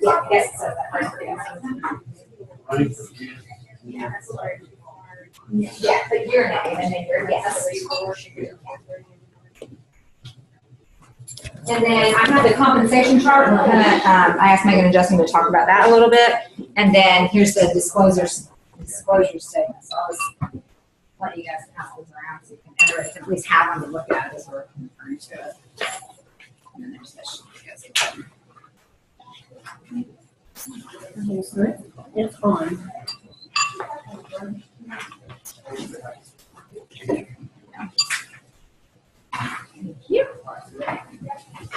Yeah, yes, it says that right there. Yeah, but your name and then your yes. And then I have the compensation chart. We're gonna, I asked Megan and Justin to talk about that a little bit. And then here's the disclosure statement. So I'll just let you guys pass those around so you can enter it, at least have one to look at as we're referring to it. And then there's this. It's on. Thank you.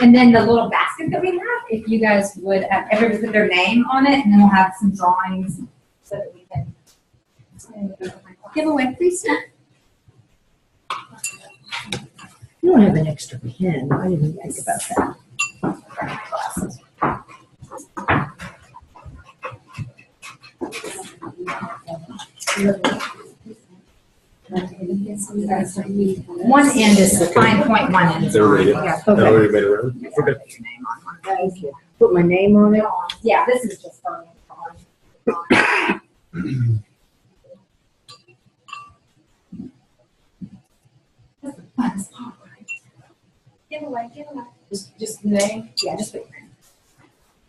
And then the little basket that we have, if you guys would everybody put their name on it, and then we'll have some drawings so that we can give away free stuff. You don't have an extra pen. I didn't think about that. One end is the fine point, one end is Everybody did. yeah. Okay. Everybody made it around? Yes, Okay. put your name on one of those. Put my name on it. Yeah, this is just for That's the funnest part, right? Give away. Just the name? Yeah, just put your name.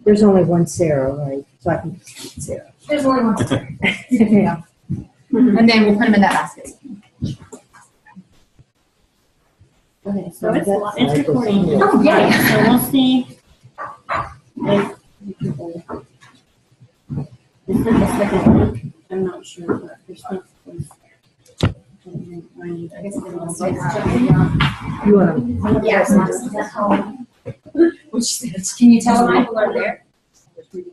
There's only one Sarah, right? So I can Sarah. There's only one. Yeah. And then we'll put them in that basket. Okay, So it's recording. Oh, yay. So we'll see. This is the second week. I'm not sure, but there's not. I guess it's You want to? yes. Can you tell them people are there?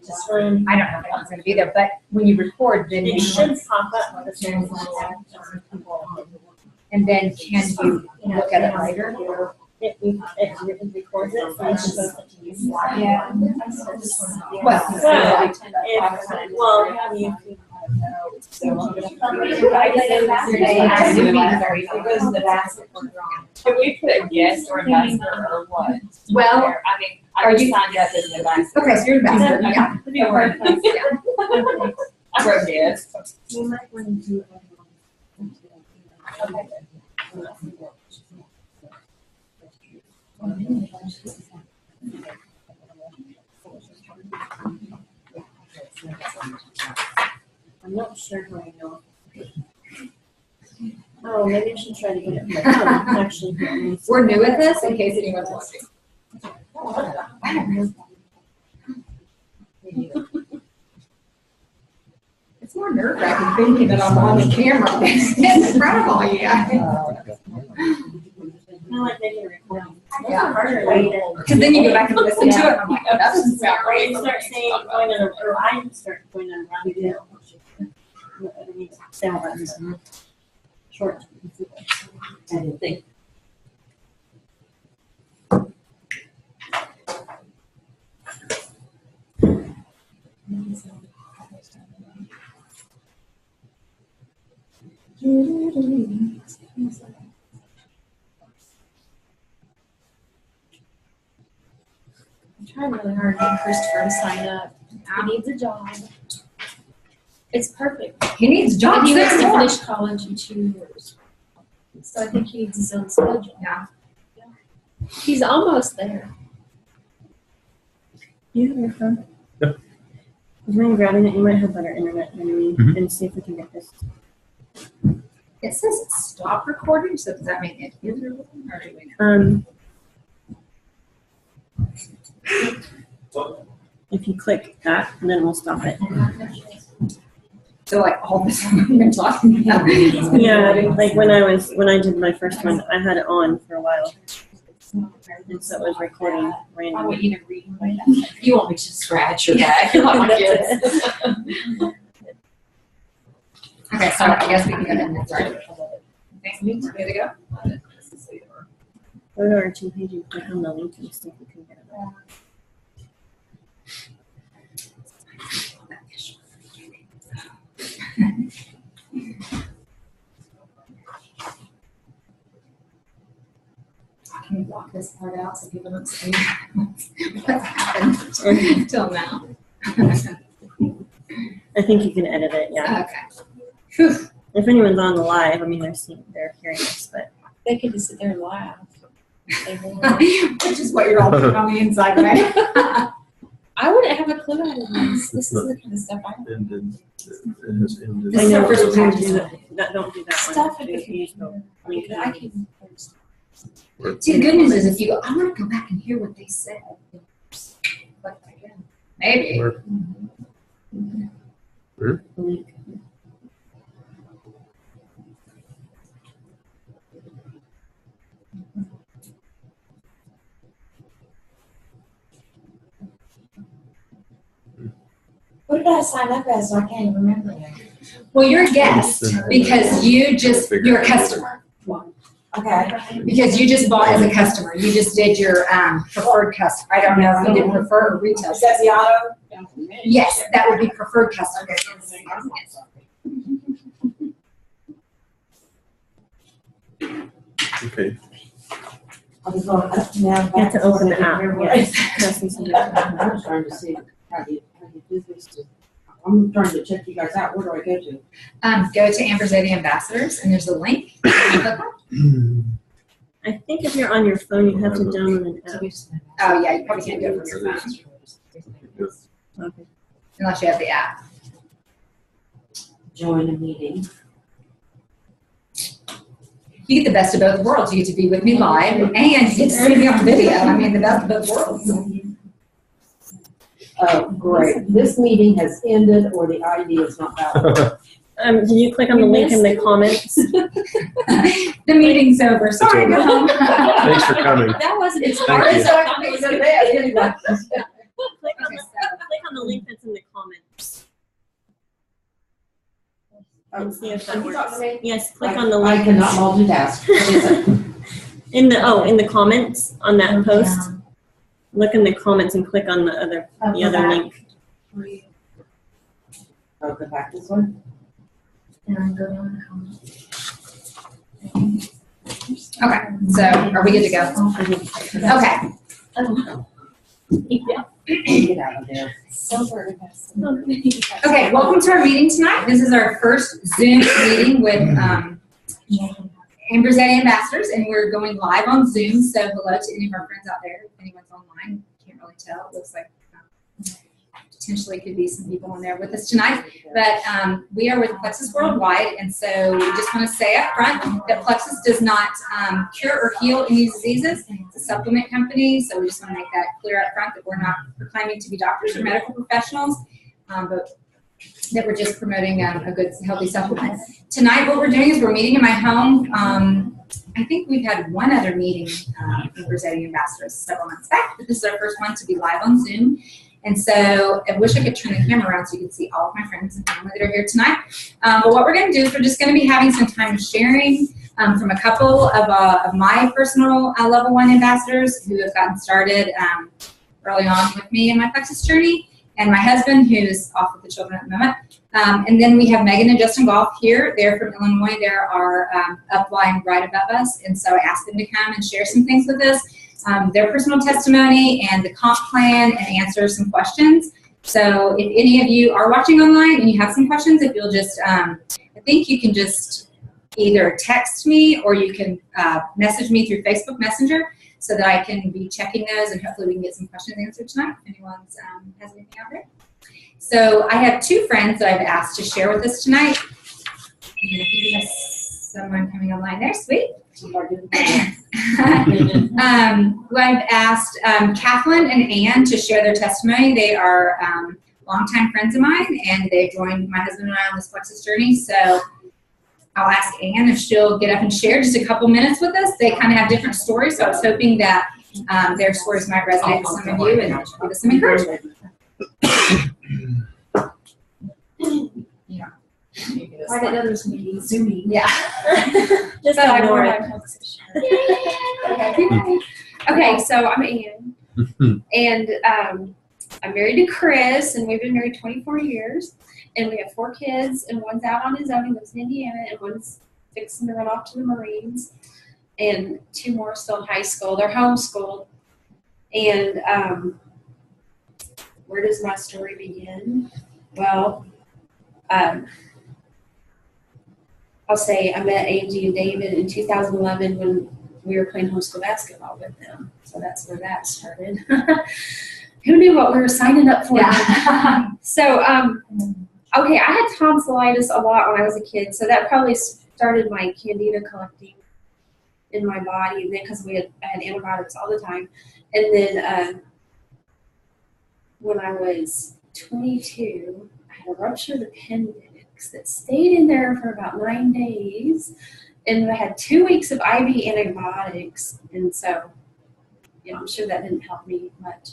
Just I from, don't know if anyone's going to be there, but when you record, then it you should pop up with the and then can you look at it later? It records it, so it's supposed to use. Yeah. Well, you can. It goes in the basket. Can we put a guest or ambassador or what? Well, I mean, are I you- just signed up as an ambassador. Okay, so you're the ambassador. Yeah. I wrote guest. You might want to do. I'm not sure how I know. Oh, maybe I should try to get it. Actually, We're new at this, in case anyone's watching. It's more nerve-wracking thinking that I'm on the camera in front of all you guys. I like making a recording. Yeah. Harder way to. Because then you go back and listen to it, and I'm like, oh, that doesn't sound Or right. you start saying, going on a, or I start going on a rabbit trail. Sound buttons. Short. I didn't think. I'm trying really hard to get Christopher to sign up. He needs a job. It's perfect. He needs And jobs he wants to there. finish college in 2 years. So I think he needs his own schedule. Yeah. He's almost there. You have your phone? Yep. Would you mind grabbing it? You might have better internet than me, Mhm. and see if we can get this. It says stop recording, so does that mean it is recording, or do we know? If you click that, and then we'll stop it. So like all this we've been talking about. Yeah, like when I did my first one, I had it on for a while, and so it was recording I randomly. want you to read my back. You want me to scratch your back? You're like my kids. Okay, so I guess we can go ahead and start. Thanks, me, ready to go? Go to our 2 page and click on the link and see if we can get it. Can we block this part out so people don't see what's happened until now? I think you can edit it, yeah. Okay. Phew. If anyone's on the live, I mean, they're hearing us, but. They could just sit there and laugh. They won't. Which is what you're all doing on the inside, right? I wouldn't have a clue how to do this. This is the kind of stuff I Ended. It has ended. This is our first don't practice. do that. Don't do that stuff one. in the Do use computer. the- I can. See, the good news is if you go, I want to go back and hear what they said. Like, again, maybe. Where- What did I sign up as? I can't remember now. Well, you're a guest because you're a customer. Okay. Because you just bought as a customer. You just did your preferred customer. I don't know if you did preferred or retail. Is that the auto? Yes, that would be preferred customer. Okay. You have to open the app, yes. That's what you I was trying to see how you do this. I'm trying to check you guys out. Where do I go to? Go to Ambrosetti Ambassadors and there's a link. Click on it. I think if you're on your phone, you have to download an app. Oh, yeah, you probably can't do it from your phone Okay. unless you have the app. Join a meeting. You get the best of both worlds. You get to be with me live and you get to see me on video. I mean, the best of both worlds. Oh, great. This meeting has ended or the ID is not valid. Did you click on the link in the comments? The meeting's over. Sorry, go home. Thanks for coming. That wasn't as Thank hard you. as I thought it was going to be. Click on the link that's in the comments. And see if that Are you talking works. to me? Yes, click on the I link. cannot multitask. What is it? In the comments on that post, look in the comments and click on the other link. Oh, go back this way? And go down the comments. Okay, so are we good to go? Okay. Yeah. Get out of there. Sober. Okay, welcome to our meeting tonight. This is our first Zoom meeting with Ambrosetti Ambassadors, and we're going live on Zoom. So hello to any of our friends out there. If anyone's online, can't really tell. It looks like potentially could be some people on there with us tonight. But we are with Plexus Worldwide, and so we just want to say up front that Plexus does not cure or heal any diseases. It's a supplement company, so we just want to make that clear up front that we're not proclaiming to be doctors or medical professionals, but that we're just promoting a good, healthy supplement. Tonight, what we're doing is we're meeting in my home. I think we've had one other meeting with Ambrosetti Ambassadors several months back, but this is our first one to be live on Zoom. And so I wish I could turn the camera around so you could see all of my friends and family that are here tonight. But what we're going to do is we're just going to be having some time sharing from a couple of my personal level 1 ambassadors who have gotten started early on with me in my Plexus journey, and my husband who's off with the children at the moment. And then we have Megan and Justin Golf here. They're from Illinois. They're our upline right above us. And so I asked them to come and share some things with us. Their personal testimony and the comp plan, and answer some questions. So if any of you are watching online and you have some questions, if you'll just, I think you can just either text me or you can message me through Facebook Messenger so that I can be checking those, and hopefully we can get some questions answered tonight if anyone has anything out there. So I have 2 friends that I've asked to share with us tonight. And if you have someone coming online there, sweet. I've asked Kathleen and Ann to share their testimony. They are longtime friends of mine, and they joined my husband and I on this Plexus journey. So I'll ask Ann if she'll get up and share just a couple minutes with us. They kind of have different stories, so I was hoping that their stories might resonate with some of you and give us some encouragement. I didn't know there's meetings, Zoom meetings. Yeah. Just So I ignore wore it. Okay, so I'm Ann. And I'm married to Chris, and we've been married 24 years. And we have 4 kids, and one's out on his own. He lives in Indiana, and one's fixing to run off to the Marines. And 2 more are still in high school. They're homeschooled. And where does my story begin? Well, I'll say I met Angie and David in 2011 when we were playing homeschool basketball with them. So that's where that started. Who knew what we were signing up for? Yeah. So, okay, I had tonsillitis a lot when I was a kid, so that probably started my candida collecting in my body, and then because I had antibiotics all the time. And then when I was 22, I had a ruptured appendix that stayed in there for about 9 days, and I had 2 weeks of IV antibiotics, and so, I'm sure that didn't help me much.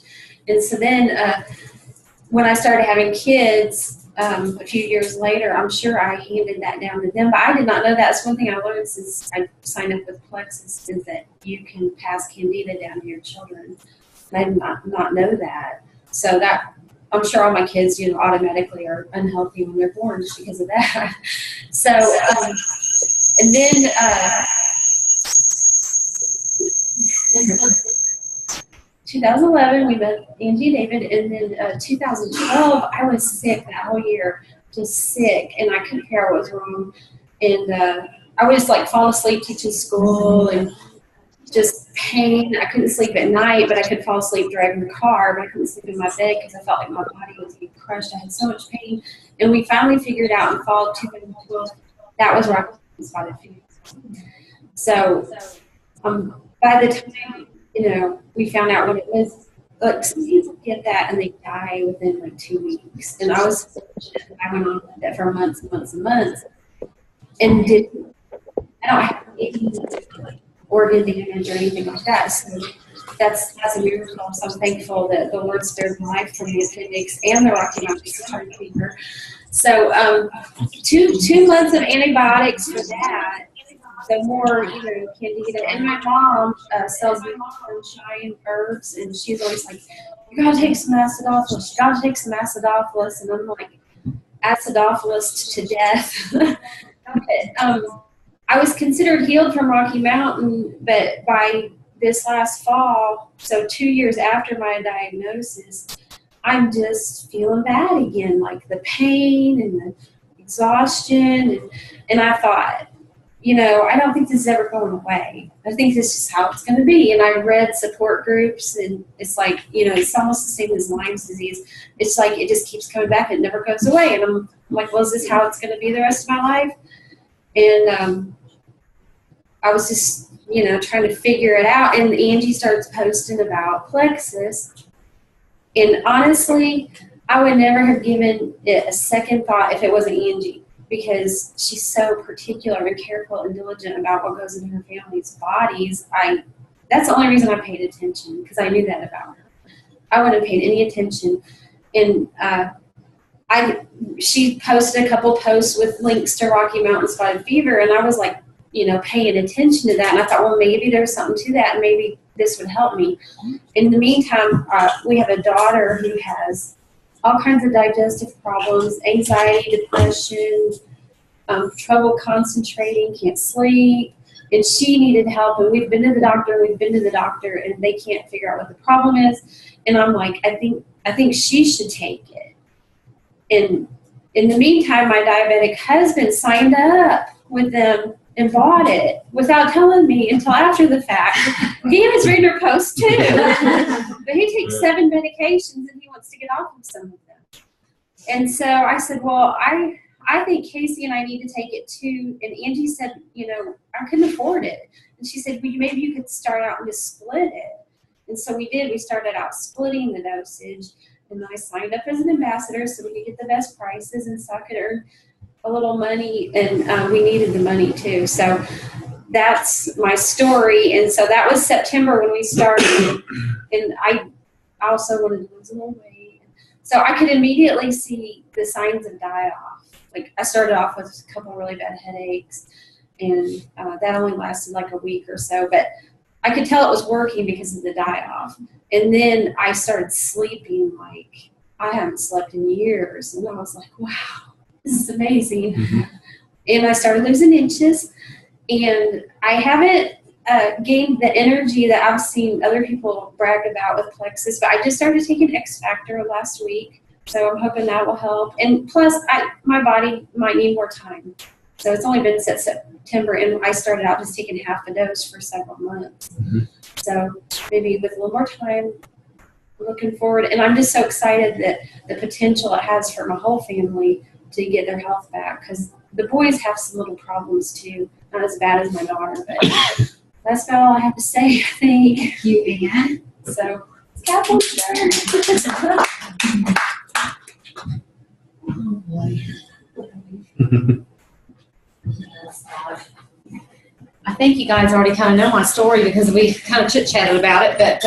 And so then when I started having kids a few years later, I'm sure I handed that down to them, but I did not know that. That's one thing I learned since I signed up with Plexus, is that you can pass candida down to your children. I did not know that. So that, I'm sure all my kids, automatically are unhealthy when they're born just because of that. So, and then, 2011, we met Angie and David, and then 2012, I was sick that whole year, just sick, and I couldn't figure out what was wrong. And I would just fall asleep teaching school, and just pain. I couldn't sleep at night, but I could fall asleep driving the car, but I couldn't sleep in my bed because I felt like my body was being crushed. I had so much pain. And we finally figured out in fall of 2012 that was Rocky Mountain spotted fever. So by the time, we found out what it was, some people get that and they die within 2 weeks. And I was fortunate. I went on with that for months and months and months. And I don't have any organ damage or anything like that. So that's a miracle. So I'm thankful that the Lord spared my life from the appendix and the Rocky Mountain spotted fever. So 2 months of antibiotics for that. The more, candida. And my mom sells me sunshine herbs, and she's always like, you gotta take some acidophilus, you gotta take some acidophilus. And I'm like, acidophilus to death. But, I was considered healed from Rocky Mountain, but by this last fall, so 2 years after my diagnosis, I'm just feeling bad again, like the pain and the exhaustion. And I thought, I don't think this is ever going away. I think this is how it's going to be. And I read support groups, and it's like, it's almost the same as Lyme's disease. It's like it just keeps coming back. It never goes away. And I'm like, well, is this how it's going to be the rest of my life? And I was just, trying to figure it out. And Angie starts posting about Plexus. And honestly, I would never have given it a second thought if it wasn't Angie, because she's so particular and careful and diligent about what goes into her family's bodies. That's the only reason I paid attention, because I knew that about her. I wouldn't have paid any attention. And she posted a couple posts with links to Rocky Mountain spotted fever, and I was like, paying attention to that. And I thought, well, maybe there's something to that, and maybe this would help me. In the meantime, we have a daughter who has all kinds of digestive problems, anxiety, depression, trouble concentrating, can't sleep, and she needed help. And we've been to the doctor, and they can't figure out what the problem is. And I'm like, I think she should take it. And in the meantime, my diabetic husband signed up with them and bought it without telling me until after the fact. He was reading her post too. But he takes 7 medications, and he wants to get off of some of them. And so I said, well, I think Casey and I need to take it too. And Angie said, I couldn't afford it. And she said, well, maybe you could start out and just split it. And so we did. We started out splitting the dosage. And I signed up as an ambassador so we could get the best prices, and so I could earn a little money. And we needed the money too. So that's my story. And so that was September when we started. And I also wanted to lose a little weight. So I could immediately see the signs of die-off. Like, I started off with a couple really bad headaches, and that only lasted like a week or so. But I could tell it was working because of the die-off. And then I started sleeping like I haven't slept in years. And I was like, wow, this is amazing. Mm-hmm. And I started losing inches. And I haven't gained the energy that I've seen other people brag about with Plexus, but I just started taking X Factor last week, so I'm hoping that will help. And plus, my body might need more time. So it's only been since September, and I started out just taking half a dose for several months. So maybe with a little more time, looking forward. And I'm just so excited that the potential it has for my whole family to get their health back, because the boys have some little problems too. Not as bad as my daughter, but that's about all I have to say, I think. Thank you, Ann. So, Captain, Oh, boy. I think you guys already kind of know my story because we kind of chit-chatted about it. But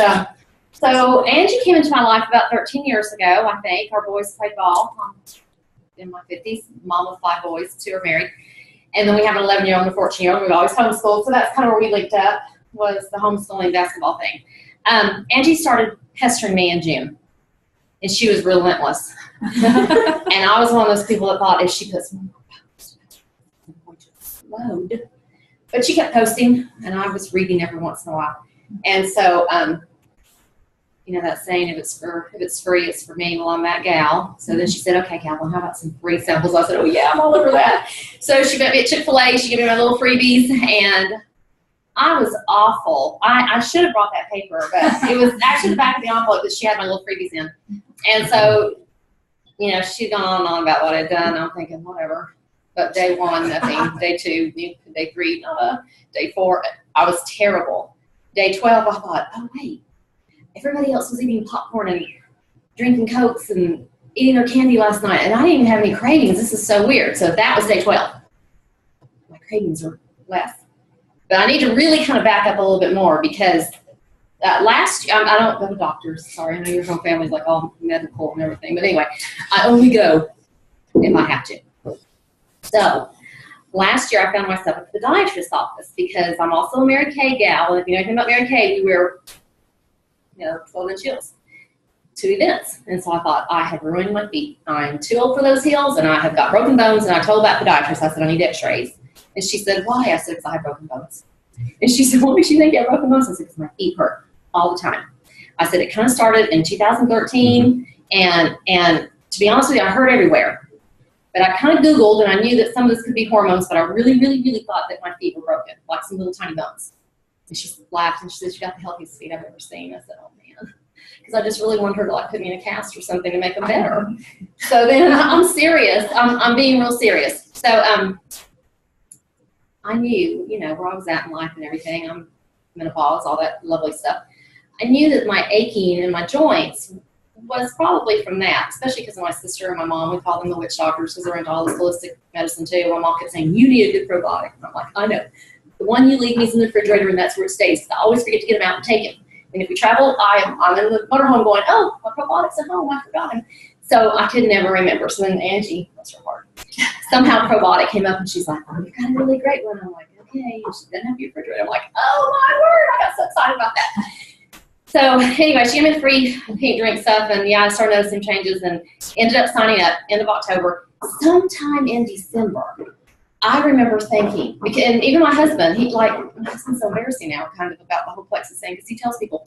so Angie came into my life about 13 years ago, I think. Our boys played ball. I'm in my 50s, mom of 5 boys, 2 are married. And then we have an 11-year-old and a 14-year-old. We've always homeschooled, so that's kind of where we linked up, was the homeschooling basketball thing. Angie started pestering me in June, and she was relentless. And I was one of those people that thought if she puts more posts, I'm going to explode. But she kept posting, and I was reading every once in a while. And so, you know that saying, if it's free, it's for me. Well, I'm that gal. So then she said, okay, Kathleen, how about some free samples? I said, oh, yeah, I'm all over that. So she met me at Chick-fil-A. She gave me my little freebies, and I was awful. I should have brought that paper, but it was actually the back of the envelope that she had my little freebies in. And so, you know, she'd gone on and on about what I'd done. I'm thinking, whatever. But day 1, nothing. Day 2, day 3, day 4, I was terrible. Day 12, I thought, oh, wait. Everybody else was eating popcorn and drinking Cokes and eating their candy last night, and I didn't even have any cravings. This is so weird. So that was day 12. My cravings are less. But I need to really kind of back up a little bit more, because last year, I don't go to doctors. Sorry, I know your whole family's like all medical and everything. But anyway, I only go if I have to. So last year I found myself at the podiatrist's office, because I'm also a Mary Kay gal. And if you know anything about Mary Kay, we wear 12-inch heels to events. And so I thought, I have ruined my feet. I'm too old for those heels, and I have got broken bones. And I told that podiatrist, I said, I need x-rays. And she said, why? I said, because I have broken bones. And she said, what makes you think you have broken bones? I said, because my feet hurt all the time. I said, it kind of started in 2013. And to be honest with you, I hurt everywhere. But I kind of Googled, and I knew that some of this could be hormones, but I really, really, really thought that my feet were broken, like some little tiny bones. And she laughed, and she said, you got the healthiest feet I've ever seen. I said, oh, man. Because I just really wanted her to, like, put me in a cast or something to make them better. So then I'm serious. I'm being real serious. So I knew, you know, where I was at in life and everything. I'm menopause, all that lovely stuff. I knew that my aching in my joints was probably from that, especially because of my sister and my mom. We call them the witch doctors because they're into all this holistic medicine too. My mom kept saying, you need a good probiotic. And I'm like, I know. The one you leave me is in the refrigerator, and that's where it stays. I always forget to get them out and take him. And if we travel, I'm in the motorhome going, oh, my probiotic's at home. I forgot him. So I could never remember. So then Angie, bless her heart, somehow probiotic came up, and she's like, oh, you got a really great one. I'm like, okay. And she didn't have your refrigerator. I'm like, oh, my word. I got so excited about that. So anyway, she gave me the free pink drink stuff, and yeah, I started noticing changes and ended up signing up end of October. Sometime in December, I remember thinking, and even my husband, my husband's so embarrassing now kind of about the whole Plexus thing, because he tells people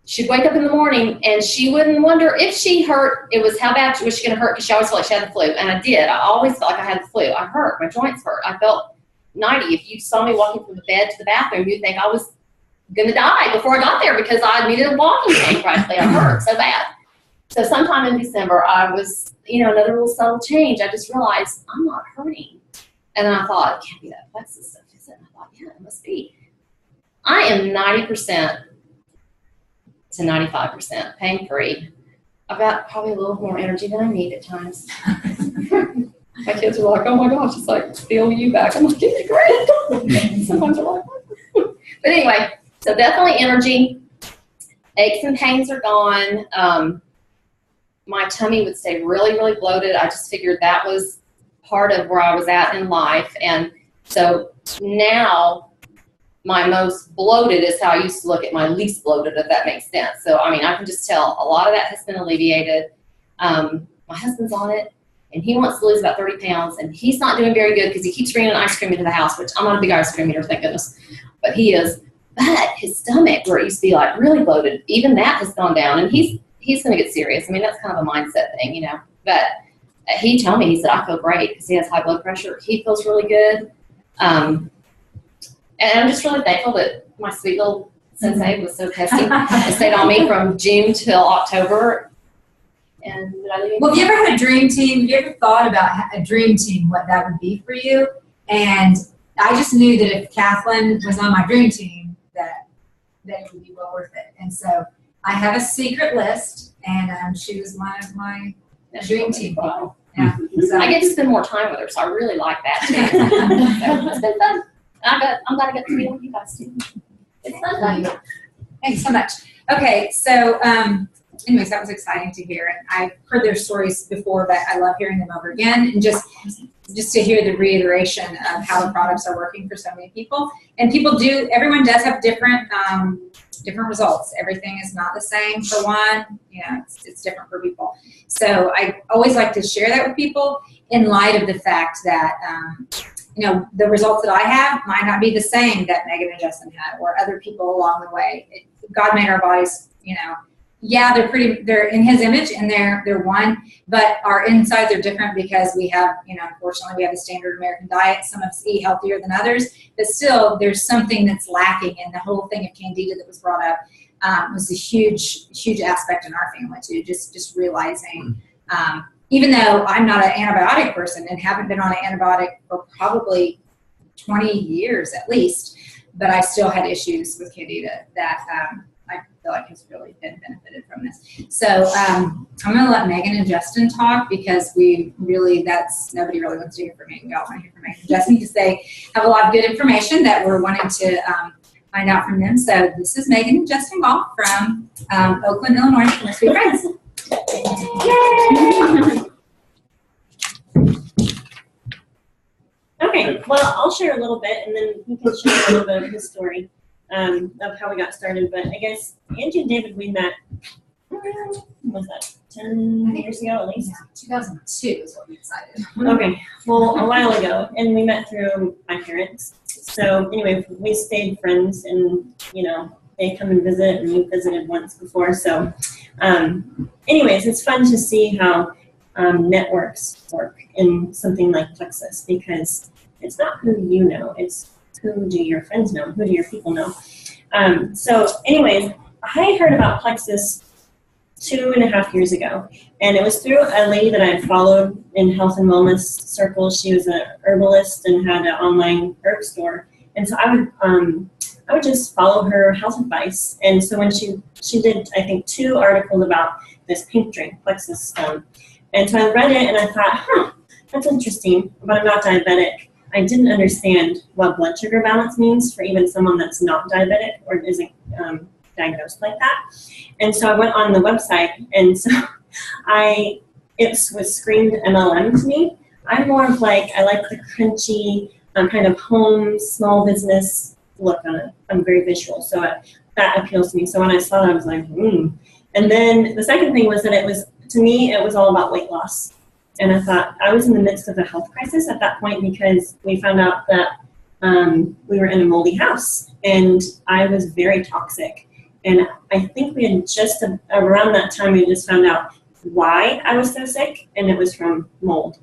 she'd wake up in the morning and she wouldn't wonder if she hurt, it was how bad was she going to hurt, because she always felt like she had the flu. And I did. I always felt like I had the flu. I hurt. My joints hurt. I felt 90. If you saw me walking from the bed to the bathroom, you'd think I was going to die before I got there, because I needed a walking cane practically. I hurt so bad. So sometime in December, I was, another little subtle change. I just realized I'm not hurting. And then I thought, it can't be that Plexus stuff, is it? And I thought, yeah, it must be. I am 90% to 95% pain-free. I've got probably a little more energy than I need at times. My kids are like, oh my gosh, it's like, feel you back. I'm like, it's great. Sometimes they're like, but anyway, so definitely energy. Aches and pains are gone. My tummy would stay really, really bloated. I just figured that was part of where I was at in life. And so now my most bloated is how I used to look at my least bloated, if that makes sense. So, I can just tell a lot of that has been alleviated. My husband's on it, and he wants to lose about 30 pounds, and he's not doing very good because he keeps bringing ice cream into the house, which I'm not a big ice cream eater, thank goodness. but he is. But his stomach, where it used to be like really bloated, even that has gone down, and he's going to get serious. I mean, that's kind of a mindset thing, you know. But he told me, he said, I feel great because he has high blood pressure. He feels really good. And I'm just really thankful that my sweet little sensei was so testing. It stayed on me from June till October. And did I leave Well, have you ever had a dream team? Have you ever thought about a dream team, what that would be for you? And I just knew that if Kathleen was on my dream team, that it would be well worth it. And so I have a secret list, and she was one of my dream team people. Yeah. So I get to spend more time with her, so I really like that too. So it's been fun. I'm glad I got to be with you guys too. It's fun. Thanks so much. Okay, so anyways, that was exciting to hear. And I've heard their stories before, but I love hearing them over again, and just to hear the reiteration of how the products are working for so many people. And everyone does have different results. Everything is not the same for one. You know, it's different for people. So I always like to share that with people in light of the fact that, you know, the results that I have might not be the same that Megan and Justin had, or other people along the way. God made our bodies, you know, yeah, they're in his image, and they're one, but our insides are different because we have, you know, unfortunately we have the standard American diet. Some of us eat healthier than others, but still there's something that's lacking. And the whole thing of candida that was brought up was a huge aspect in our family too. Just realizing, even though I'm not an antibiotic person and haven't been on an antibiotic for probably 20 years at least, but I still had issues with candida that I feel like has really been benefited from this. So I'm going to let Megan and Justin talk, because nobody really wants to hear from me. We all want to hear from Megan and Justin because they have a lot of good information that we're wanting to find out from them. So this is Megan and Justin Gall from Oakland, Illinois, from our sweet friends. Yay! Okay, well, I'll share a little bit, and then he can share a little bit of his story of how we got started. But I guess Angie and David, we met, what was that, 10 years ago at least? Yeah, 2002 is what we decided. Okay, well, a while ago, and we met through my parents. So anyway, we stayed friends, and, you know, they come and visit, and we visited once before. So anyways, it's fun to see how networks work in something like Plexus, because it's not who you know, it's who do your friends know, who do your people know. So anyways, I heard about Plexus 2.5 years ago, and it was through a lady that I had followed in health and wellness circles. She was an herbalist and had an online herb store, and so I would just follow her health advice. And so when she did, I think, 2 articles about this pink drink, Plexus Stone. And so I read it and I thought, that's interesting, but I'm not diabetic. I didn't understand what blood sugar balance means for even someone that's not diabetic or isn't diagnosed like that. And so I went on the website, and so it was screamed MLM to me. I'm more of like, I like the crunchy kind of home, small business look on it. I'm very visual, so that appeals to me. So when I saw that, I was like, And then the second thing was that to me, it was all about weight loss. And I thought, I was in the midst of a health crisis at that point, because we found out that we were in a moldy house, and I was very toxic. And I think we had just, around that time, we just found out why I was so sick, and it was from mold.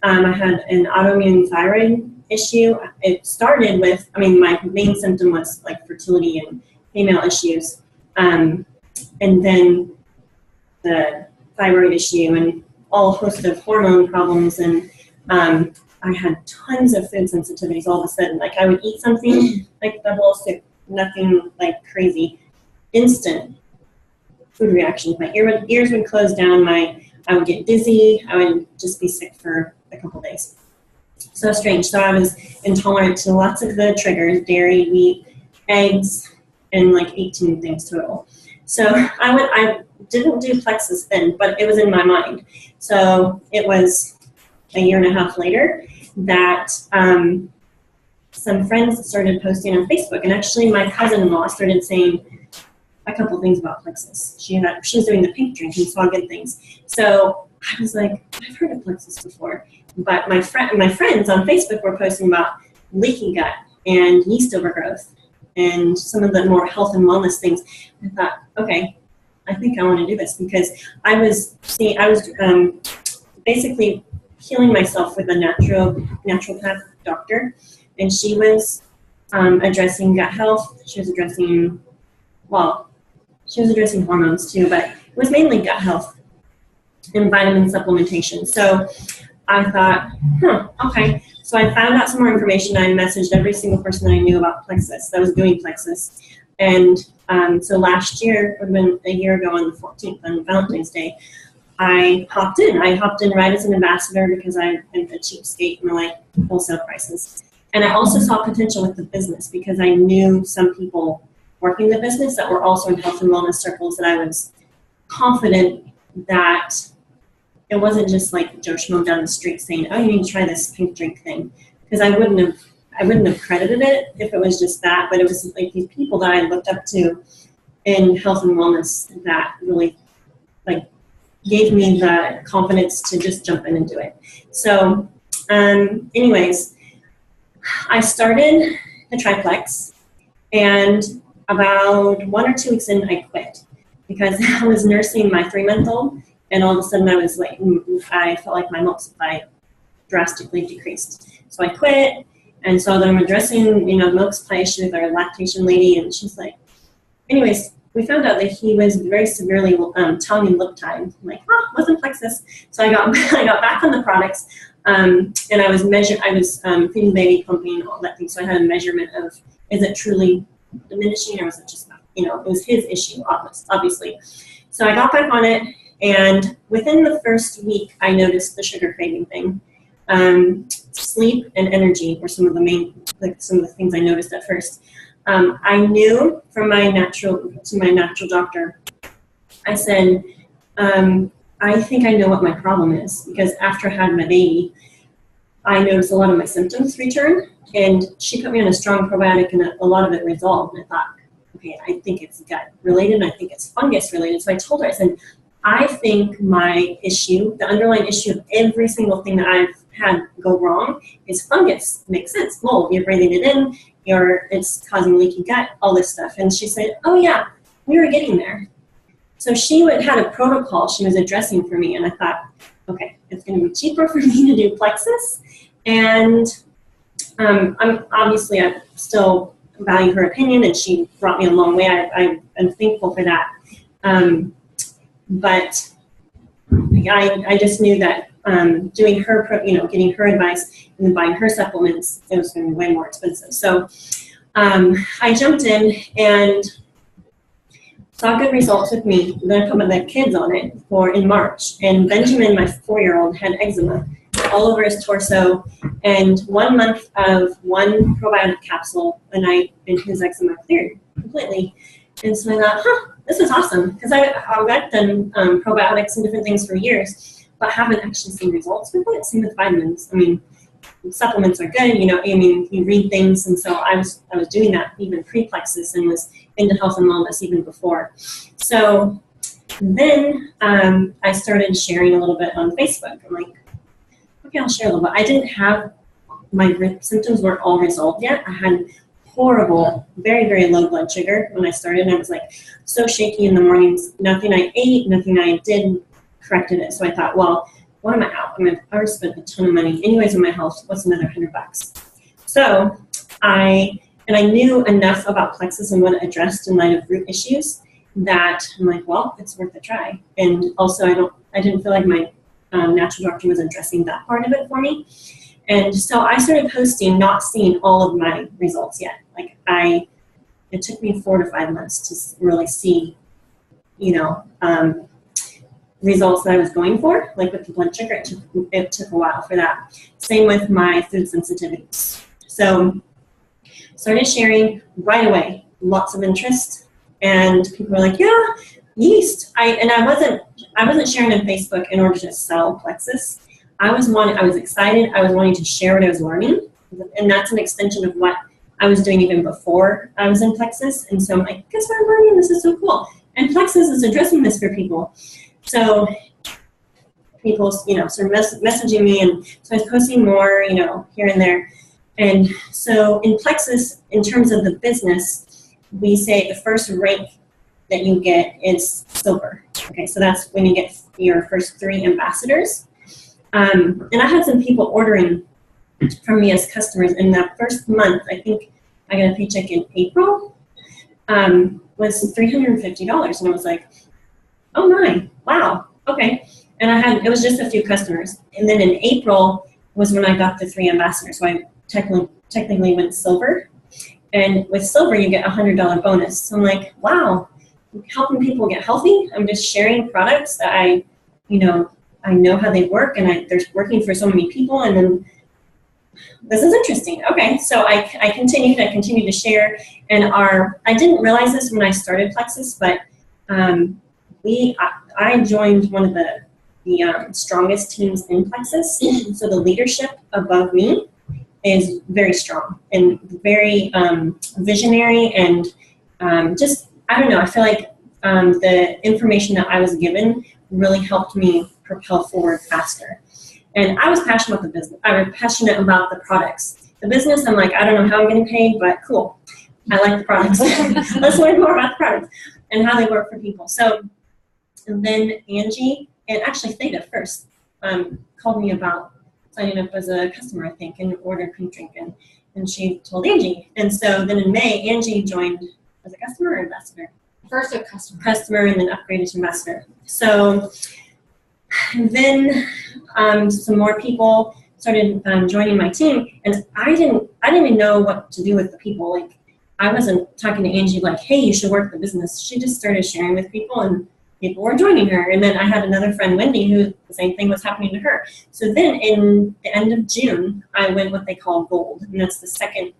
I had an autoimmune thyroid issue. It started with, my main symptom was like fertility and female issues. And then the thyroid issue and all host of hormone problems, and I had tons of food sensitivities all of a sudden. Like I would eat something like the whole soup, nothing like crazy, instant food reactions. My ears would close down. I would get dizzy. I would just be sick for a couple days. So strange. So I was intolerant to lots of the triggers: dairy, wheat, eggs, and like 18 things total. So I didn't do Plexus then, but it was in my mind. So it was a 1.5 years later that some friends started posting on Facebook, and actually my cousin-in-law started saying a couple things about Plexus. She was doing the pink drink and saw good things. So I was like, I've heard of Plexus before, but my friends on Facebook were posting about leaky gut and yeast overgrowth. and some of the more health and wellness things, I thought, okay, I think I want to do this, because I was basically healing myself with a naturopath doctor, and she was addressing gut health. She was addressing hormones too, but it was mainly gut health and vitamin supplementation. So I thought, okay. So I found out some more information. I messaged every single person that I knew about Plexus, that was doing Plexus. And so last year, or a year ago on the 14th, on Valentine's Day, I hopped in. I hopped in right as an ambassador because I'm a cheapskate and I like wholesale prices. And I also saw potential with the business because I knew some people working the business that were also in health and wellness circles, that I was confident that it wasn't just like Joe Schmo down the street saying, oh, you need to try this pink drink thing. Because I wouldn't have credited it if it was just that, but it was like these people that I looked up to in health and wellness that really like gave me the confidence to just jump in and do it. So anyways, I started the triplex, and about 1 or 2 weeks in, I quit because I was nursing my 3-month-old, and all of a sudden I was like, I felt like my milk supply drastically decreased. So I quit, and so then I'm addressing, milk supply issue with our lactation lady, and she's like, anyways, we found out that he was very severely tongue and lip tied. I'm like, wasn't Plexus. So I got back on the products, and I was feeding baby, pumping, all that thing. So I had a measurement of, is it truly diminishing, or was it just, it was his issue, obviously. So I got back on it, and within the first week, I noticed the sugar craving thing. Sleep and energy were some of the things I noticed at first. I knew from my natural doctor, I said, I think I know what my problem is, because after I had my baby, I noticed a lot of my symptoms return, and she put me on a strong probiotic, and a lot of it resolved. And I thought, okay, I think it's gut related, and I think it's fungus related. So I told her, I said, I think my issue, the underlying issue of every single thing that I've had go wrong is fungus. Makes sense. Mold. You're breathing it in. It's causing leaky gut. All this stuff. And she said, "Oh yeah, we were getting there." So she had a protocol she was addressing for me, and I thought, okay, it's going to be cheaper for me to do Plexus, and I still value her opinion, and she brought me a long way. I'm thankful for that. But I just knew that doing getting her advice and then buying her supplements, it was going to be way more expensive. So I jumped in and saw good results with me. Then I put my kids on it in March. And Benjamin, my 4-year-old, had eczema all over his torso. And 1 month of one probiotic capsule a night, and his eczema cleared completely. And so I thought, this is awesome, because I've done probiotics and different things for years, but haven't actually seen results with it. Same with vitamins. I mean, supplements are good, you read things, and so I was doing that even pre-Plexus, and was into health and wellness even before. So then I started sharing a little bit on Facebook. I'm like, okay, I'll share a little bit. I didn't have, my symptoms weren't all resolved yet. I had horrible, very, very low blood sugar when I started, and I was like so shaky in the mornings. Nothing I ate, nothing I did corrected it. So I thought, well, what am I out? I've already spent a ton of money anyways on my health. What's another $100? So I knew enough about Plexus and what it addressed in light of root issues that I'm like, well, it's worth a try. And also I didn't feel like my natural doctor was addressing that part of it for me. And so I started posting, not seeing all of my results yet. It took me 4 to 5 months to really see, results that I was going for. Like with the blood sugar, it took a while for that. Same with my food sensitivity. So started sharing right away, lots of interest, and people were like, yeah, yeast. I wasn't sharing on Facebook in order to sell Plexus. I was excited. I was wanting to share what I was learning, and that's an extension of what I was doing even before I was in Plexus. And so I'm like, guess what I'm learning? This is so cool. And Plexus is addressing this for people. So people, started messaging me, and so I was posting more, here and there. And so in Plexus, in terms of the business, we say the first rank that you get is silver. Okay, so that's when you get your first 3 ambassadors. And I had some people ordering from me as customers in that first month. I think I got a paycheck in April, was $350. And I was like, oh my, wow, okay. And it was just a few customers. And then in April was when I got the 3 ambassadors. So I technically went silver. And with silver, you get a $100 bonus. So I'm like, wow, helping people get healthy. I'm just sharing products that I know how they work, and they're working for so many people. And then this is interesting. Okay, so I continued to share. And I didn't realize this when I started Plexus, but I joined one of the strongest teams in Plexus. So the leadership above me is very strong and very visionary, and just, I don't know, I feel like the information that I was given really helped me propel forward faster. And I was passionate about the business. I was passionate about the products. The business, I'm like, I don't know how I'm getting paid, but cool. I like the products. Let's learn more about the products and how they work for people. So, and then Angie, and actually Theta first, called me about signing up as a customer, I think, and ordered pink drink, and she told Angie. And so then in May, Angie joined as a customer or ambassador? First a customer. Customer, and then upgraded to ambassador. So then some more people started joining my team, and I didn't even know what to do with the people. Like, I wasn't talking to Angie like, hey, you should work the business. She just started sharing with people, and people were joining her. And then I had another friend, Wendy, who the same thing was happening to her. So then in the end of June, I went what they call gold, and that's the second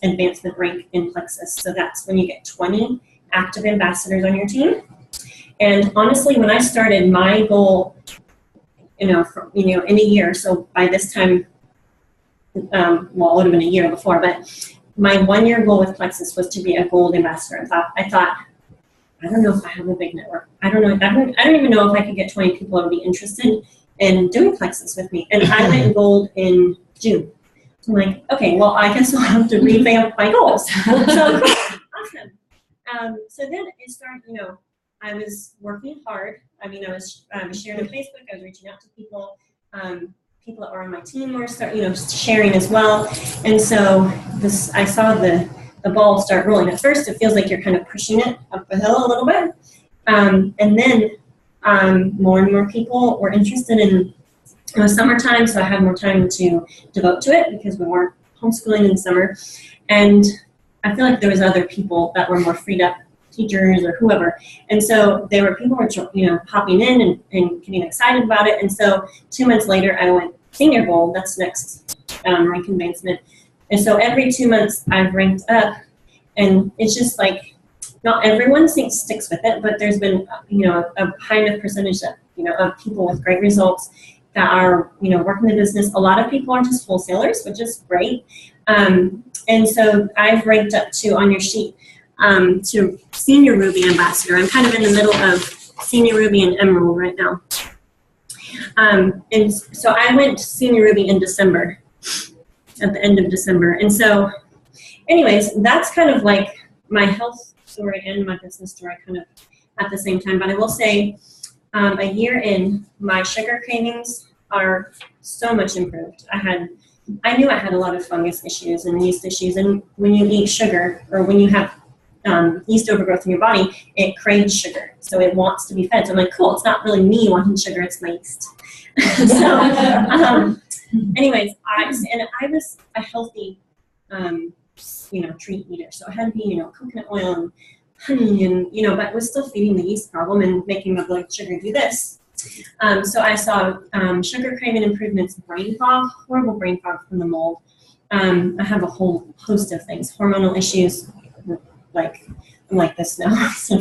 advancement rank in Plexus. So that's when you get 20 active ambassadors on your team. And honestly, when I started, my goal, in a year, so by this time, well, it would have been a year before, but my 1-year goal with Plexus was to be a gold ambassador. I thought, I don't know if I have a big network. I don't even know if I could get 20 people that would be interested in doing Plexus with me. And I went gold in June. So I'm like, okay, well, I guess I'll have to revamp my goals. So awesome. So then it started, I was working hard. I was sharing on Facebook. I was reaching out to people. People that were on my team were sharing as well. And so I saw the ball start rolling. At first, it feels like you're kind of pushing it up the hill a little bit. And then more and more people were interested in, it was summertime, so I had more time to devote to it because we weren't homeschooling in the summer. And I feel like there was other people that were more freed up, teachers or whoever. And so people were, popping in and getting excited about it. And so 2 months later, I went senior gold. That's next rank advancement. And so every 2 months, I've ranked up. And it's just like, not everyone sticks with it, but there's been, a high enough percentage that, of people with great results that are, working the business. A lot of people are just wholesalers, which is great. And so I've ranked up to, on your sheet, to Senior Ruby Ambassador. I'm kind of in the middle of Senior Ruby and Emerald right now. And so I went Senior Ruby in December, at the end of December. And so anyways, that's kind of like my health story and my business story kind of at the same time. But I will say, a year in, my sugar cravings are so much improved. I knew I had a lot of fungus issues and yeast issues, and when you eat sugar, or when you have yeast overgrowth in your body, it craves sugar, so it wants to be fed. So I'm like, cool, it's not really me wanting sugar, it's my yeast. So, anyways, I was a healthy, treat eater, so I had to be, coconut oil and honey, and but was still feeding the yeast problem and making my blood sugar do this. So I saw sugar craving improvements, brain fog, horrible brain fog from the mold. I have a whole host of things, hormonal issues, like I'm like this now, so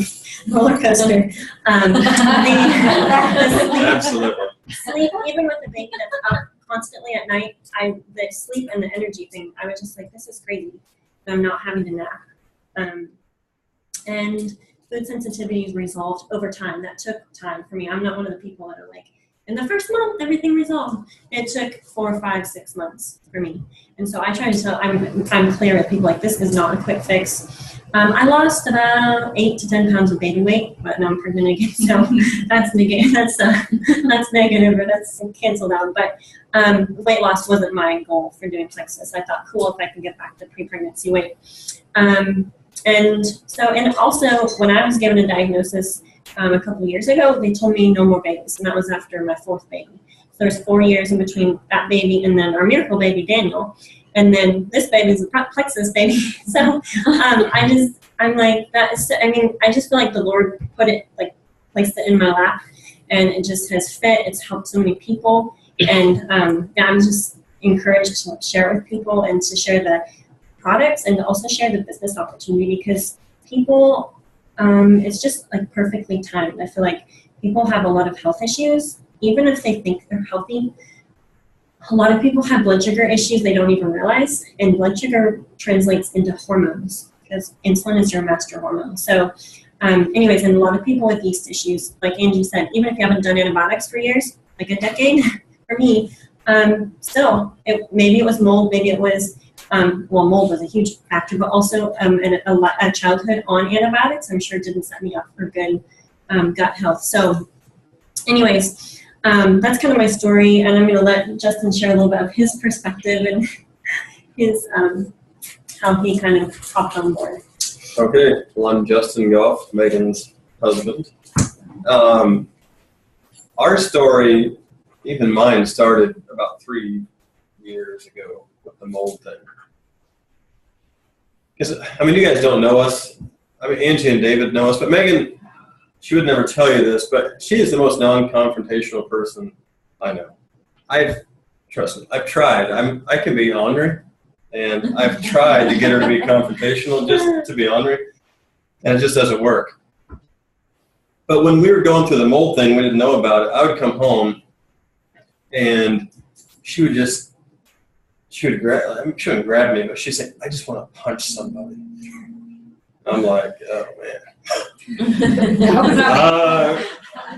roller coaster. Absolutely. Sleep, even with the baby that's up constantly at night, the sleep and the energy thing, I was just like, this is crazy. I'm not having to nap. And food sensitivities resolved over time. That took time for me. I'm not one of the people that are like, in the first month, everything resolved. It took 4, 5, 6 months for me. And so I try to tell, I'm clear with people like this is not a quick fix. I lost about 8 to 10 pounds of baby weight, but now I'm pregnant again, so that's negative. That's negative, or that's canceled out. But weight loss wasn't my goal for doing Plexus. I thought, cool, if I can get back to pre-pregnancy weight. And also when I was given a diagnosis a couple of years ago, they told me no more babies, and that was after my 4th baby. So there's 4 years in between that baby and then our miracle baby, Daniel. And then this baby is a Plexus baby. So I'm like, I just feel like the Lord placed it in my lap, and it just has fit. It's helped so many people. And I'm just encouraged to share with people and to share the products and to also share the business opportunity, because people, it's just like perfectly timed. I feel like people have a lot of health issues, even if they think they're healthy. A lot of people have blood sugar issues they don't even realize, and blood sugar translates into hormones because insulin is your master hormone. So anyways, and a lot of people with yeast issues, like Angie said, even if you haven't done antibiotics for years, like a decade, for me, still, maybe it was mold, maybe it was, mold was a huge factor, but also a childhood on antibiotics, I'm sure didn't set me up for good gut health. So anyways, that's kind of my story, and I'm going to let Justin share a little bit of his perspective and his how he kind of hopped on board. Okay, well, I'm Justin Goff, Megan's husband. Our story, even mine, started about 3 years ago with the mold thing. Because, you guys don't know us. Angie and David know us, but Megan, she would never tell you this, but she is the most non-confrontational person I know. Trust me, I've tried. I can be ornery, and I've tried to get her to be confrontational, just to be ornery, and it just doesn't work. But when we were going through the mold thing, we didn't know about it. I would come home, and she would grab me, but she'd say, "I just want to punch somebody." I'm like, oh man.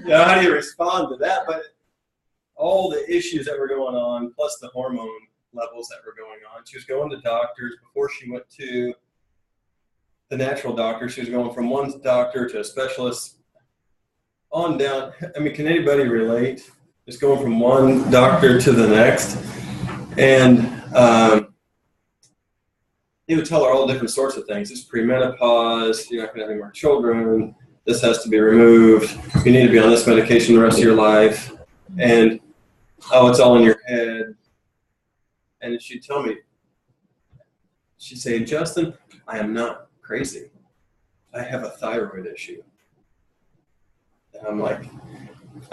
How do you respond to that? But all the issues that were going on, plus the hormone levels that were going on. She was going to doctors before she went to the natural doctor. She was going from one doctor to a specialist on down. Can anybody relate? Just going from one doctor to the next. And he would tell her all different sorts of things. It's premenopause, you're not going to have any more children, this has to be removed, you need to be on this medication the rest of your life, and it's all in your head. And she'd tell me, she'd say, "Justin, I am not crazy. I have a thyroid issue." And I'm like,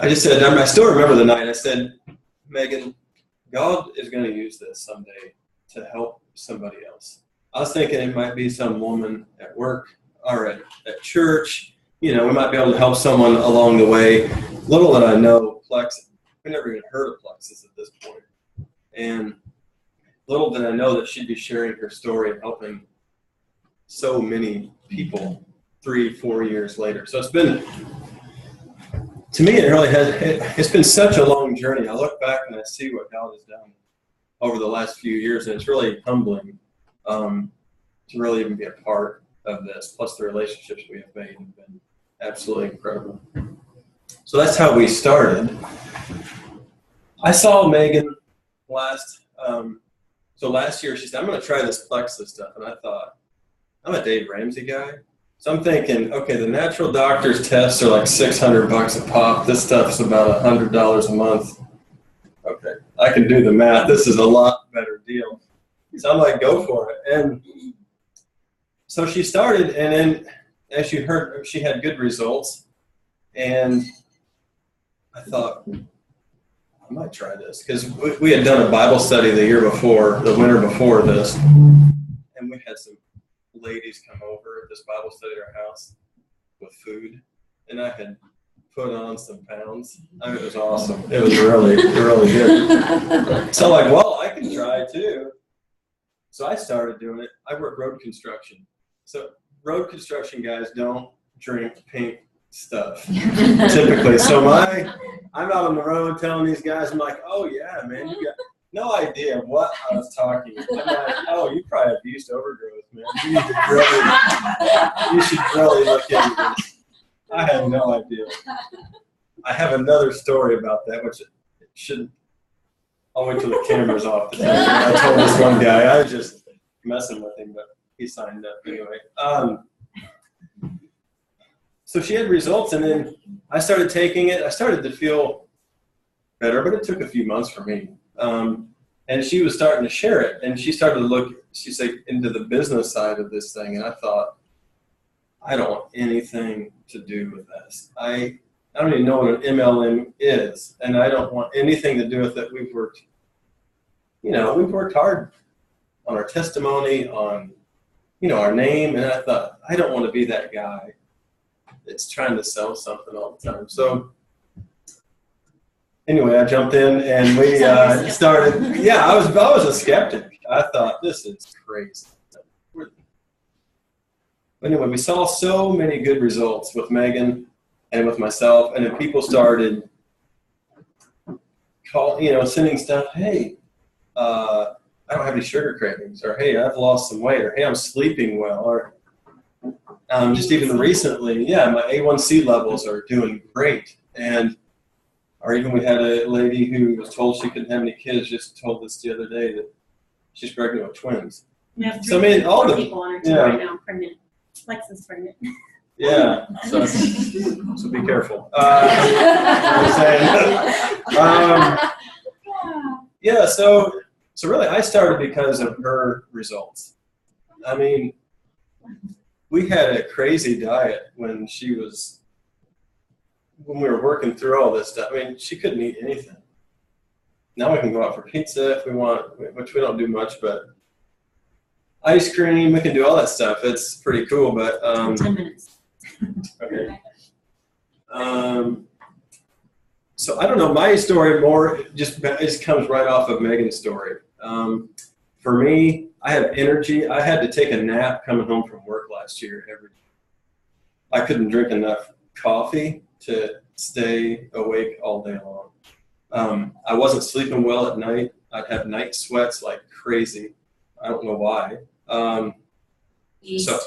I still remember the night I said, "Megan, God is going to use this someday to help somebody else." I was thinking it might be some woman at work or at church. We might be able to help someone along the way. Little did I know, Plexus, I never even heard of Plexus at this point. And little did I know that she'd be sharing her story and helping so many people 3-4 years later. So it's been, to me, it's been such a long journey. I look back and I see what God has done over the last few years, and it's really humbling to really even be a part of this. Plus the relationships we have made have been absolutely incredible. So that's how we started. I saw Megan last year. She said, "I'm going to try this Plexus stuff," and I thought, I'm a Dave Ramsey guy. So I'm thinking, okay, the natural doctor's tests are like $600 a pop. This stuff's about $100 a month. Okay, I can do the math. This is a lot better deal. So I'm like, go for it. And so she started, and then as you heard, she had good results. And I thought, I might try this, because we had done a Bible study the winter before this, and we had some ladies come over at this Bible study at our house with food, and I had put on some pounds. It was awesome. It was really, really good. So I'm like, well, I can try too. So I started doing it. I work road construction. So road construction guys don't drink pink stuff typically. So I'm out on the road telling these guys, I'm like, oh yeah, man, you got no idea what I was talking about. I'm like, oh, you probably have yeast overgrowth, man. You should really look into this. I had no idea. I have another story about that, which it shouldn't. I'll wait till the camera's off to tell you. I told this one guy, I was just messing with him, but he signed up anyway. So she had results, and then I started taking it. I started to feel better, but it took a few months for me. And she was starting to share it, and she started to look, she's like, into the business side of this thing, and I thought, I don't want anything to do with this. I don't even know what an MLM is, and I don't want anything to do with it. We've worked hard on our testimony, on, our name, and I thought, I don't want to be that guy that's trying to sell something all the time. So anyway, I jumped in and we started. Yeah, I was a skeptic. I thought, this is crazy. Anyway, we saw so many good results with Megan and with myself, and then people started sending stuff. Hey, I don't have any sugar cravings, or hey, I've lost some weight, or hey, I'm sleeping well, or just even recently, yeah, my A1C levels are doing great, or even we had a lady who was told she couldn't have any kids, just told us the other day that she's pregnant with twins. We have So I mean, all the people on our team right now pregnant. Lex is pregnant. Yeah, so be careful. I'm saying. Yeah, so really, I started because of her results. I mean, we had a crazy diet when we were working through all this stuff. I mean, she couldn't eat anything. Now we can go out for pizza if we want, which we don't do much, but ice cream, we can do all that stuff. It's pretty cool, but 10 minutes. Okay. So I don't know, my story more just comes right off of Megan's story. For me, I have energy. I had to take a nap coming home from work last year every day. I couldn't drink enough coffee to stay awake all day long. I wasn't sleeping well at night. I'd have night sweats like crazy. I don't know why. So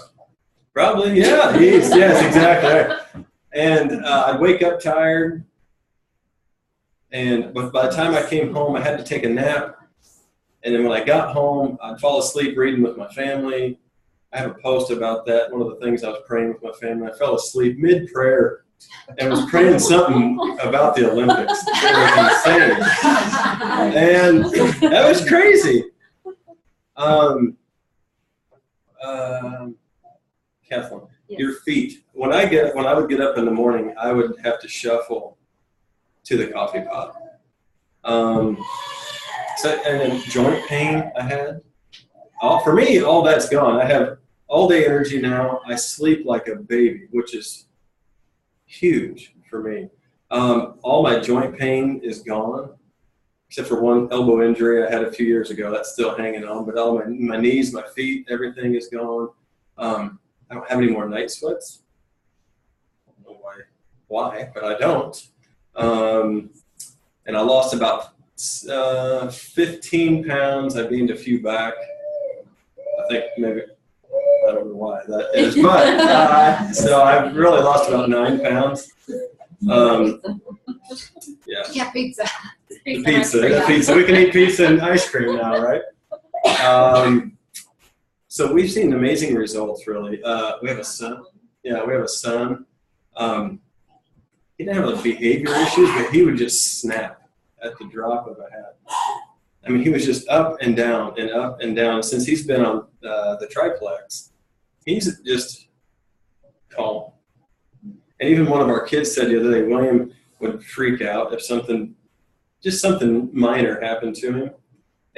probably, yeah, yeast, yes, exactly. And I'd wake up tired. And by the time I came home, I had to take a nap. And then when I got home, I'd fall asleep reading with my family. I have a post about that. One of the things I was praying with my family, I fell asleep mid-prayer and was praying something about the Olympics. It was insane. And that was crazy. Kathleen, Yes. your feet. When I would get up in the morning, I would have to shuffle to the coffee pot. And then joint pain I had. For me, all that's gone. I have all day energy now. I sleep like a baby, which is huge for me. All my joint pain is gone, except for one elbow injury I had a few years ago. That's still hanging on, but all my knees, my feet, everything is gone. I don't have any more night sweats. I don't know why, but I don't. And I lost about 15 pounds. I gained a few back. I think maybe, I don't know why that is, but so I've really lost about 9 pounds. Yeah. Yeah, pizza. The pizza. We can eat pizza and ice cream now, right? So we've seen amazing results, really. We have a son. Yeah, we have a son. He didn't have behavior issues, but he would just snap at the drop of a hat. I mean, he was just up and down and up and down. Since he's been on the triplex, he's just calm. And even one of our kids said the other day, William would freak out if something minor happened to him.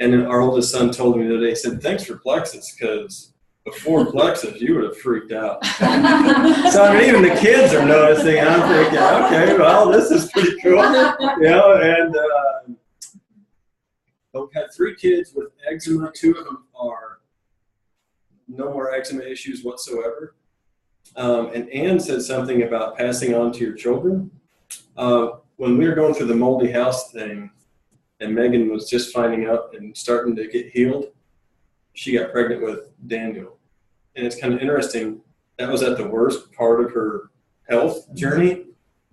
And then our oldest son told me the other day, he said, thanks for Plexus, because before Plexus, you would have freaked out. So I mean, even the kids are noticing, and I'm thinking, okay, well, this is pretty cool. And but we've had 3 kids with eczema. 2 of them are no more eczema issues whatsoever. And Ann said something about passing on to your children. When we were going through the moldy house thing, and Megan was just finding out and starting to get healed, she got pregnant with Daniel. And it's kind of interesting. That was at the worst part of her health journey.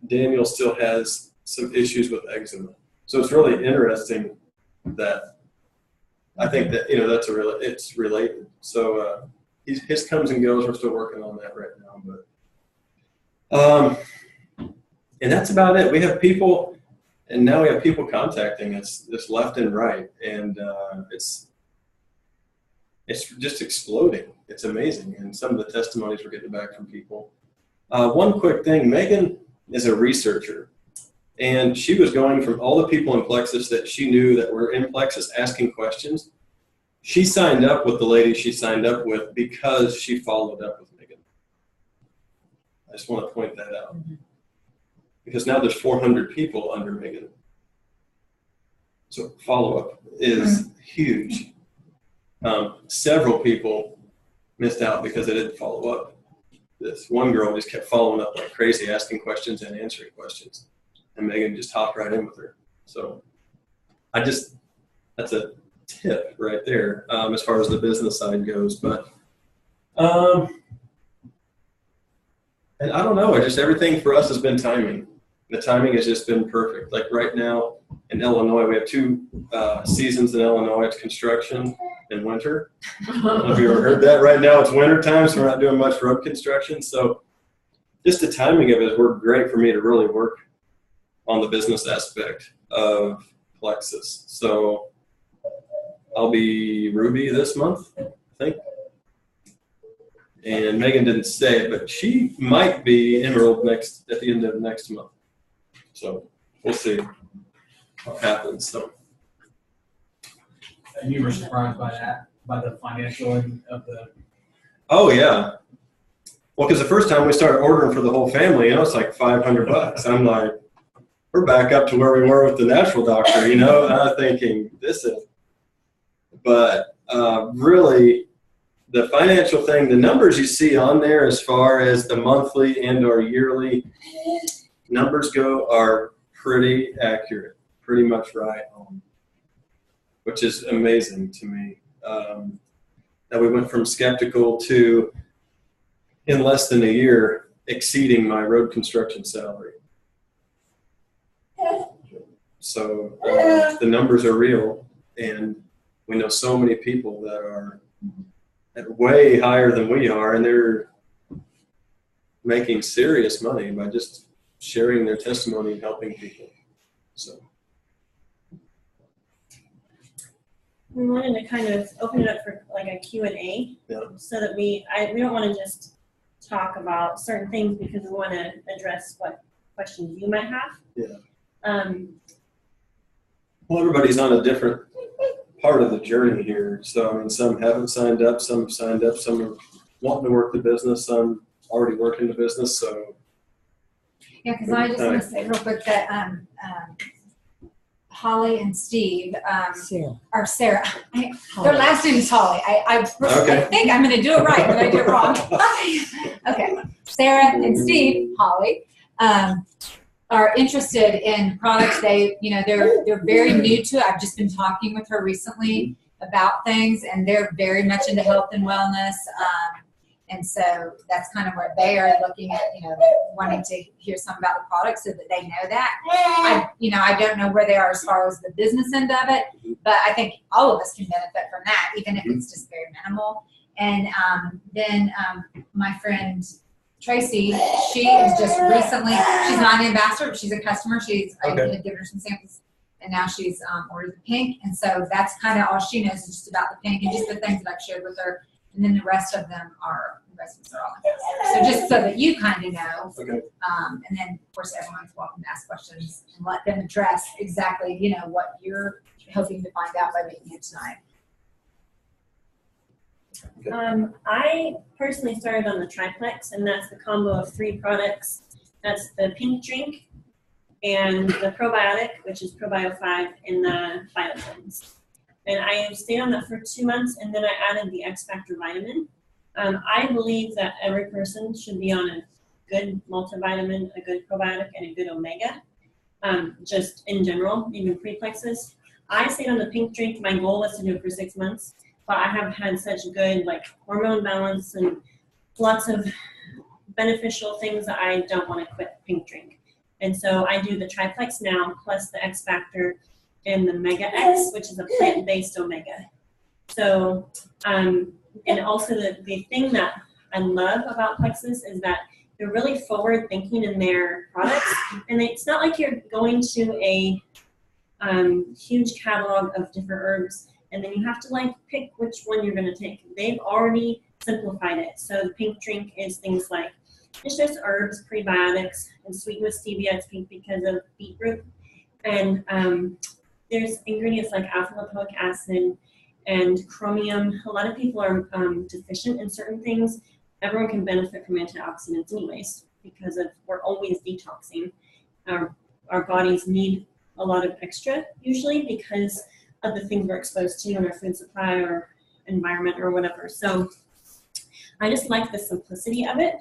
Daniel still has some issues with eczema. So it's really interesting that I think that, that's it's related. So his comes and goes. We're still working on that right now. But and that's about it. We have people, and now we have people contacting us just left and right. And it's just exploding. It's amazing. And some of the testimonies we're getting back from people. One quick thing, Megan is a researcher. And she was going from all the people in Plexus that she knew that were in Plexus asking questions. She signed up with the lady she signed up with because she followed up with Megan. I just want to point that out. Because now there's 400 people under Megan. So follow-up is huge. Several people missed out because they didn't follow up. This one girl just kept following up like crazy, asking questions and answering questions. And Megan just hopped right in with her. So that's a tip right there as far as the business side goes. But, and I don't know, just everything for us has been timing. The timing has just been perfect. Like right now in Illinois, we have 2 seasons in Illinois. It's construction and winter. I don't know if you ever heard that. Right now it's winter time, so we're not doing much road construction. So just the timing of it has worked great for me to really work on the business aspect of Plexus. So I'll be Ruby this month, I think. And Megan didn't say it, but she might be Emerald at the end of next month. So we'll see what happens. So. And you were surprised by that, by the financial of the. Oh yeah. Well, because the first time we started ordering for the whole family, it's like $500. I'm like, we're back up to where we were with the natural doctor, And I'm thinking this is. But really, the financial thing, the numbers you see on there as far as the monthly and or yearly numbers go are pretty accurate, pretty much right on, which is amazing to me. That we went from skeptical to, in less than a year, exceeding my road construction salary. So the numbers are real, and we know so many people that are at way higher than we are, and they're making serious money by just sharing their testimony and helping people. So we wanted to kind of open it up for like a Q&A, so that we don't want to just talk about certain things, because we want to address what questions you might have. Yeah. Well, everybody's on a different part of the journey here. So, I mean, some haven't signed up, some have signed up, some are wanting to work the business, some already working the business. So, yeah, because I just want to say real quick that Holly and Steve, or Sarah, their last name is Holly. I think I'm going to do it right, but I did it wrong. Okay, Sarah and Steve, Holly, are interested in products. They're very new to it. I've just been talking with her recently about things, and they're very much into health and wellness. And so that's kind of where they are looking at, wanting to hear something about the product so that they know that. I don't know where they are as far as the business end of it, but I think all of us can benefit from that, even if it's just very minimal. And then my friend Tracy, she is just recently, she's not an ambassador, but she's a customer. I had given her some samples, and now she's ordered the pink. And so that's kind of all she knows is just about the pink and just the things that I've shared with her. And then the rest of them are all ambassadors. So just so that you kind of know. Okay. And then, of course, everyone's welcome to ask questions and let them address exactly, what you're hoping to find out by making it tonight. I personally started on the triplex, and that's the combo of 3 products. That's the pink drink and the probiotic, which is Probio 5, and the Biotins. And I stayed on that for 2 months, and then I added the X Factor vitamin. I believe that every person should be on a good multivitamin, a good probiotic, and a good omega. Just in general, even pre-Plexus. I stayed on the pink drink. My goal was to do it for 6 months, but I have had such good like hormone balance and lots of beneficial things that I don't want to quit pink drink. And so I do the triplex now, plus the X Factor and the Mega X, which is a plant-based omega. So, and also the thing that I love about Plexus is that they're really forward thinking in their products, and it's not like you're going to a huge catalog of different herbs and then you have to like pick which one you're going to take. They've already simplified it. So the pink drink is things like it's just herbs, prebiotics, and sweetened with stevia. It's pink because of beetroot, and there's ingredients like alpha-lipoic acid and chromium. A lot of people are deficient in certain things. Everyone can benefit from antioxidants anyways because of we're always detoxing. Our bodies need a lot of extra usually because of the things we're exposed to in our food supply or environment or whatever. So I just like the simplicity of it.